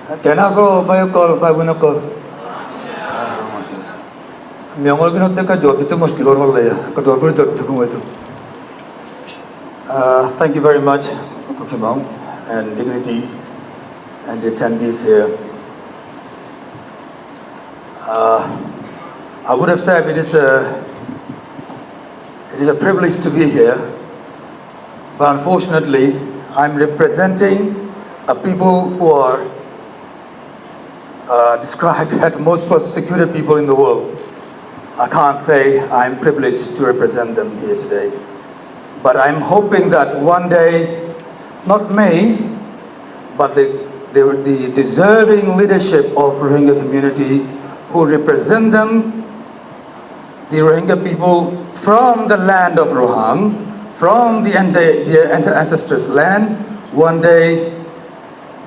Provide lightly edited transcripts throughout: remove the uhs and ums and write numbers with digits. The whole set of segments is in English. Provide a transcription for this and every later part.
Kenaso bayokol babunokol. Myongol kinoteka job itu muskilor wallaya. Kador kuri tor tukum itu. Thank you very much, Kukimong, and dignitaries and the attendees here. I would have said it is a privilege to be here, but unfortunately, I'm representing a people who are described as most persecuted people in the world. I can't say I'm privileged to represent them here today, but I'm hoping that one day, not me, but the deserving leadership of Rohingya community who represent them, the Rohingya people from the land of Rohang, from their ancestors' land, one day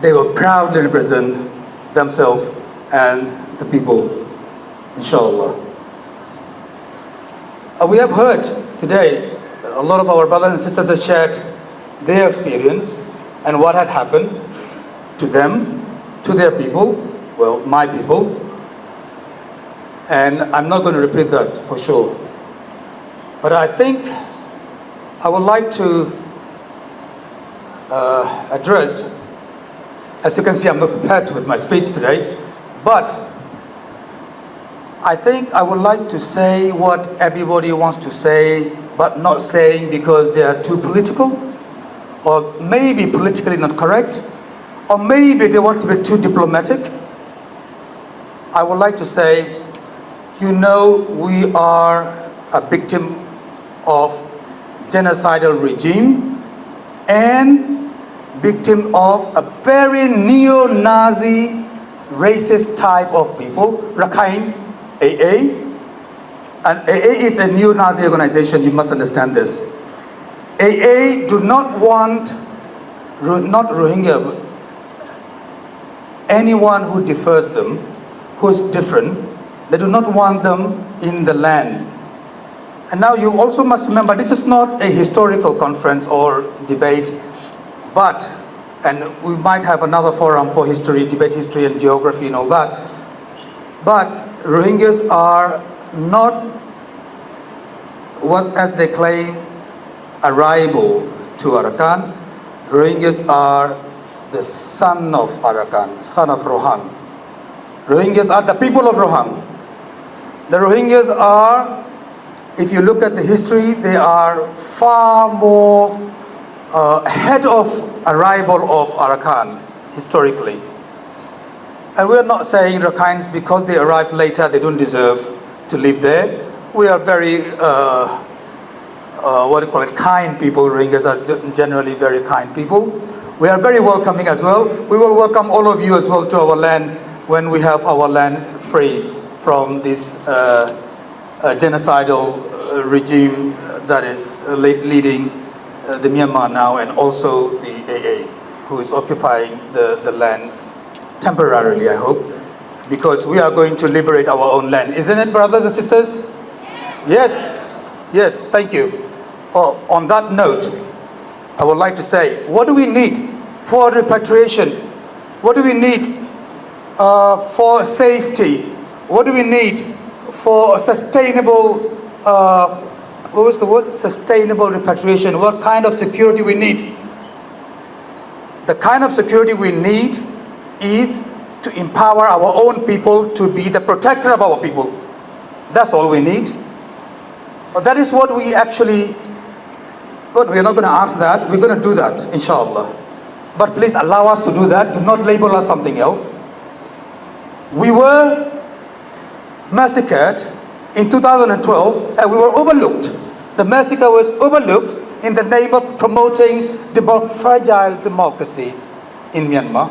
they will proudly represent themselves and the people, inshallah. We have heard today, a lot of our brothers and sisters have shared their experience and what had happened to them, to their people, well, my people. And I'm not going to repeat that for sure. But I think I would like to address, as you can see, I'm not prepared with my speech today, but I think I would like to say what everybody wants to say, but not saying because they are too political, or maybe politically not correct, or maybe they want to be too diplomatic. I would like to say, you know, we are a victim of genocidal regime and victim of a very neo-Nazi racist type of people, Rakhine, AA. And AA is a neo-Nazi organization, you must understand this. AA do not want, not Rohingya, but anyone who differs them, who is different, they do not want them in the land. And now you also must remember, this is not a historical conference or debate, but, and we might have another forum for history, debate history and geography and all that, but Rohingyas are not what, as they claim, a rival to Arakan. Rohingyas are the son of Arakan, son of Rohang. Rohingyas are the people of Rohang. The Rohingyas are, if you look at the history, they are far more ahead of arrival of Arakan, historically. And we're not saying Rakhines, because they arrived later, they don't deserve to live there. We are very, kind people. Rohingyas are generally very kind people. We are very welcoming as well. We will welcome all of you as well to our land when we have our land freed from this genocidal regime that is leading the Myanmar now, and also the AA, who is occupying the land temporarily, I hope, because we are going to liberate our own land. Isn't it, brothers and sisters? Yes, yes, thank you. On that note, I would like to say, what do we need for repatriation? What do we need for safety? What do we need for sustainable, what was the word? Sustainable repatriation. What kind of security we need? The kind of security we need is to empower our own people to be the protector of our people. That's all we need. That is what we actually, but we're not going to ask that. We're going to do that, inshallah. But please allow us to do that. Do not label us something else. We were massacred in 2012 and we were overlooked. The massacre was overlooked in the name of promoting fragile democracy in Myanmar.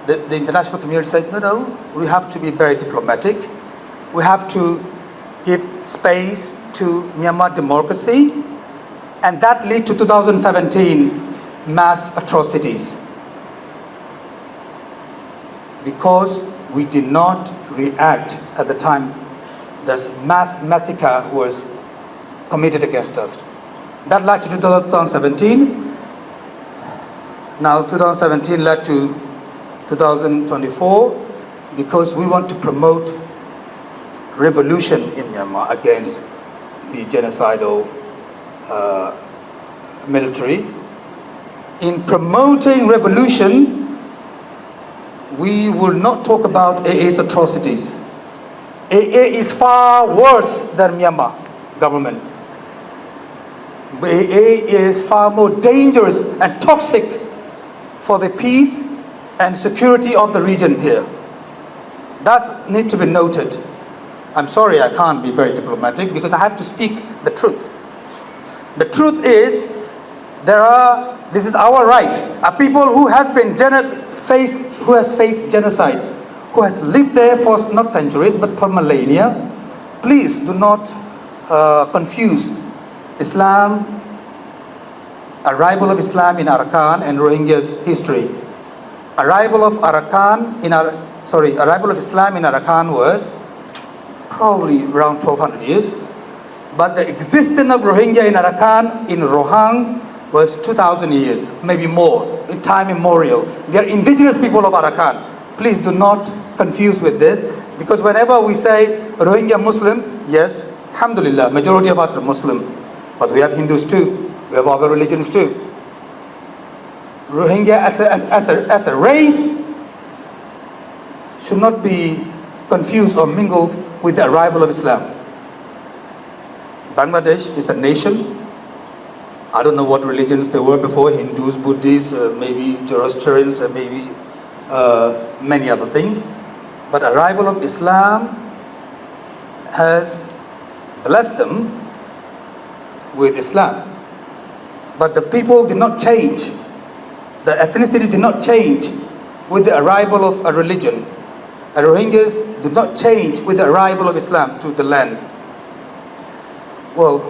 The international community said, no, we have to be very diplomatic. We have to give space to Myanmar democracy. And that led to 2017 mass atrocities. Because we did not react at the time this mass massacre was committed against us. That led to 2017. Now 2017 led to 2024, because we want to promote revolution in Myanmar against the genocidal military. In promoting revolution, we will not talk about AA's atrocities. AA is far worse than Myanmar government. AA is far more dangerous and toxic for the peace and security of the region here. That needs to be noted. I'm sorry I can't be very diplomatic because I have to speak the truth. The truth is, this is our right. A people who has faced genocide, who has lived there for not centuries but for millennia. Please do not confuse Islam, arrival of Islam in Arakan and Rohingyas history. Arrival of Islam in Arakan was probably around 1200 years, but the existence of Rohingya in Arakan, in Rohang, was 2000 years, maybe more, in time immemorial. They are indigenous people of Arakan. Please do not confuse with this, because whenever we say Rohingya Muslim, yes, alhamdulillah, majority of us are Muslim, but we have Hindus too, we have other religions too. Rohingya as a race should not be confused or mingled with the arrival of Islam. Bangladesh is a nation. I don't know what religions there were before, Hindus, Buddhists, maybe Zoroastrians, maybe many other things. But arrival of Islam has blessed them with Islam. But the people did not change. The ethnicity did not change with the arrival of a religion. The Rohingyas did not change with the arrival of Islam to the land. Well,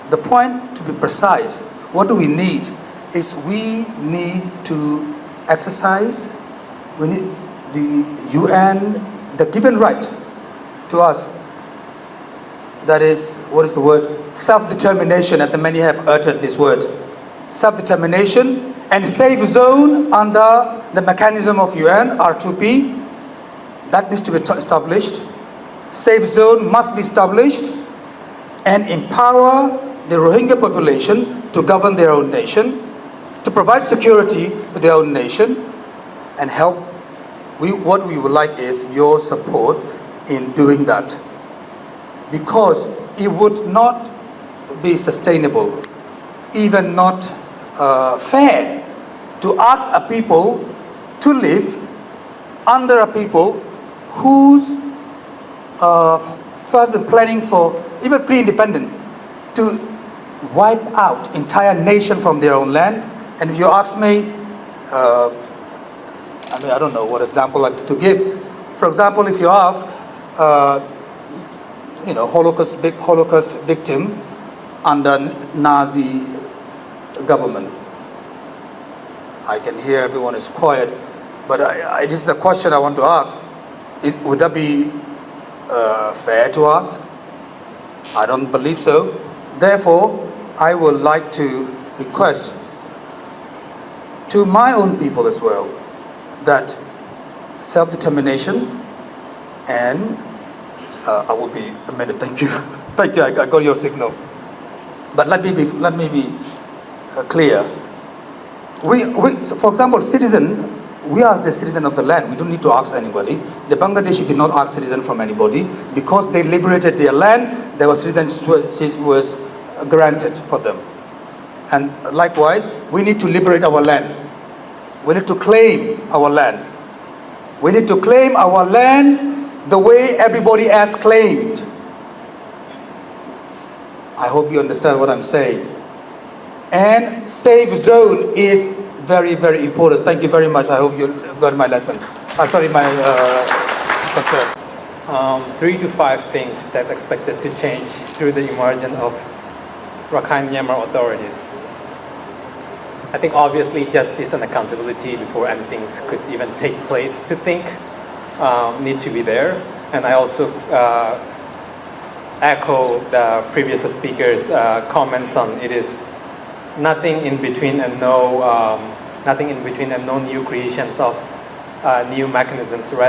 the point, to be precise, what do we need is we need to exercise, we need the UN, the given right to us, that is, what is the word? Self-determination, and many have uttered this word. Self-determination and safe zone under the mechanism of UN, R2P, that needs to be established. Safe zone must be established and empower the Rohingya population to govern their own nation, to provide security to their own nation, and help. What we would like is your support in doing that, because it would not be sustainable, even not fair, to ask a people to live under a people who has been planning for, even pre-independent, to wipe out entire nation from their own land. And if you ask me, I don't know what example to give. For example, if you ask, Holocaust victim under Nazi government, I can hear everyone is quiet, but this is a question I want to ask. Would that be fair to ask? I don't believe so. Therefore, I would like to request to my own people as well that self-determination and I will be a minute. Thank you. Thank you. I got your signal. But let me be clear. For example, we are the citizen of the land. We don't need to ask anybody. The Bangladeshi did not ask citizen from anybody because they liberated their land. Their citizenship was granted for them. And likewise, we need to liberate our land. We need to claim our land. We need to claim our land the way everybody else claimed. I hope you understand what I'm saying. And safe zone is very, very important. Thank you very much. I hope you got my lesson. My concern. 3 to 5 things that are expected to change through the emergence of Rakhine Myanmar authorities. I think obviously justice and accountability before anything could even take place to think need to be there. And I also echo the previous speaker's comments on it is nothing in between and no nothing in between, and no new creations of new mechanisms. Rather,